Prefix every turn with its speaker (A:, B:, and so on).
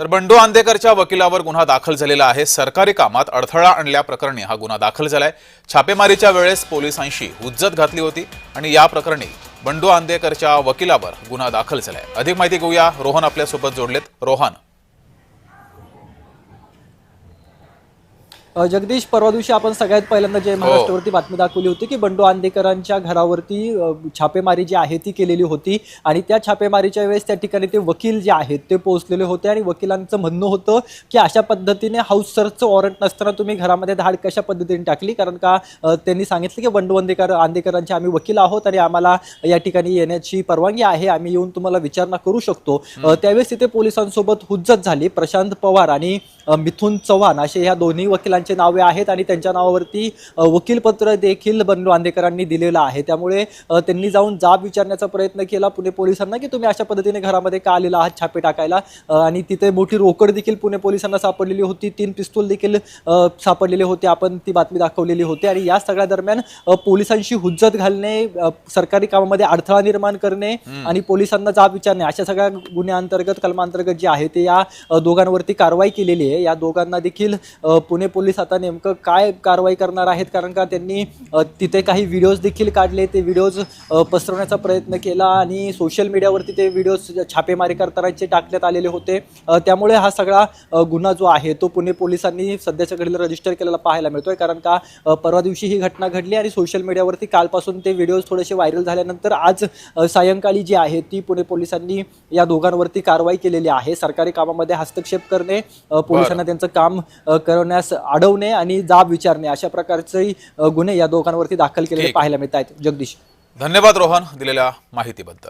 A: तर बंडू आंदेकरच्या वकिलावर गुन्हा दाखल झालेला आहे। सरकारी कामात अडथळा आणल्याप्रकरणी हा गुन्हा दाखल झालाय। छापेमारीच्या वेळेस पोलिसांशी हुज्जत घातली होती आणि या प्रकरणी बंडू आंदेकरच्या वकिलावर गुन्हा दाखल झालाय। अधिक माहिती घेऊया, रोहन आपल्यासोबत जोडलेत। रोहन,
B: जगदीश, परवा दिवशी आपण सगळ्यात पहिल्यांदा जय महाराष्ट्रावरती बातमी दाखवली होती की बंडू आंदेकरांच्या घरावरती छापेमारी जी आहे ती केलेली होती आणि त्या छापेमारीच्या वेळेस त्या ठिकाणी ते वकील जे आहेत ते पोहोचलेले होते आणि वकिलांचं म्हणणं होतं की अशा पद्धतीने हाऊस सर्चचं वॉरंट नसताना तुम्ही घरामध्ये धाड कशा पद्धतीने टाकली, कारण का त्यांनी सांगितलं की बंडू आंदेकरांचे आम्ही वकील आहोत आणि आम्हाला या ठिकाणी येण्याची परवानगी आहे, आम्ही येऊन तुम्हाला विचारणा करू शकतो। त्यावेळेस तिथे पोलिसांसोबत हुज्जत झाली। प्रशांत पवार आणि मिथुन चव्हाण असे ह्या दोन्ही वकिलांचे नावे आहेत आणि त्यांच्या नावावरती वकीलपत्र देखील बंडू आंदेकरांनी दिलेलं आहे। त्यामुळे त्यांनी जाऊन जाब विचारण्याचा प्रयत्न केला पुणे पोलिसांना की तुम्ही अशा पद्धतीने घरामध्ये का आलेला आहात छापे टाकायला, आणि तिथे मोठी रोकड देखील पुणे पोलिसांना सापडलेली होती, 3 पिस्तूल देखील सापडलेले होते, आपण ती बातमी दाखवलेली होती। आणि या सगळ्या दरम्यान पोलिसांशी हुज्जत घालणे, सरकारी कामामध्ये अडथळा निर्माण करणे आणि पोलिसांना जाब विचारणे अशा सगळ्या गुन्ह्यांतर्गत कलमांतर्गत जे आहे ते या दोघांवरती कारवाई केलेली आहे। या दोघांना देखील पुणे पोलीस आता नेमकं काय कारवाई करणार आहेत, कारण का त्यांनी तिथे काही व्हिडिओज देखील काढले, ते व्हिडिओज पसरवण्याचा प्रयत्न केला आणि सोशल मीडियावरती ते व्हिडिओज छापेमारी करतानाचे टाकण्यात आलेले होते। त्यामुळे हा सगळा गुन्हा जो आहे तो पुणे पोलिसांनी सध्याच्या घडीला रजिस्टर केलेला पाहायला मिळतोय, कारण का परवा दिवशी ही घटना घडली आणि सोशल मीडियावरती कालपासून ते व्हिडिओज थोडेसे व्हायरल झाल्यानंतर आज सायंकाळी जी आहे ती पुणे पोलिसांनी या दोघांवरती कारवाई केलेली आहे। सरकारी कामामध्ये हस्तक्षेप करणे, पोलिसांना त्यांचं काम करण्यास अडवणे आणि जाब विचारणे अशा प्रकारचे गुन्हे या दोघांवरती दाखल केलेले पाहायला मिळत आहेत। जगदीश,
A: धन्यवाद रोहन दिलेल्या माहितीबद्दल।